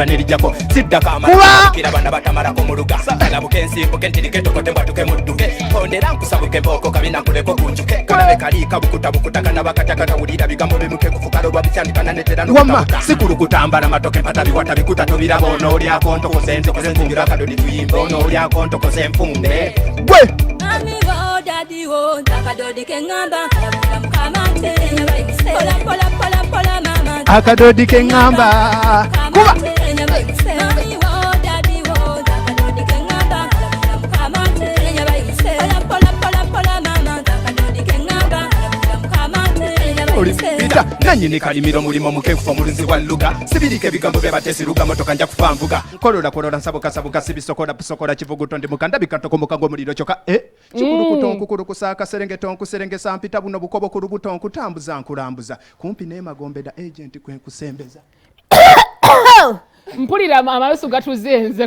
Banirijako sidda kama kira bana batamara ko muluga na bukensi bukentirike tokote mbatuke mudduke ondera nkusabuke boko kabina kuleko kunjuke kalabe kali kabukuta kana bakataka tawulira bigambo bimuke kufukalo lwabisandika netera no sikuru kutambala matoke patabi watabikuta tobira bono oli akonto ko senze ko senzingira kadodi tuyimbo no oli akonto ko semfunde gwe amigo dadi wo takadodi kengamba kamante pola mama akadodi kengamba kuba nanyini kalimiro mulimo mukefu omulinzi wa luga sibirike bigambo byabatesi luga motoka nja kufanvuga kolola nsabuka sibisokola kivuguto ndi mukanda bikatoko ngo muliro choka chikulukutonku kusaka serengesa mpita buno bukobo ku lubuto nkutambuza nkulambuza kumpi ne magombeda agent kwenkusembeza mpulira amawesu gatuzenze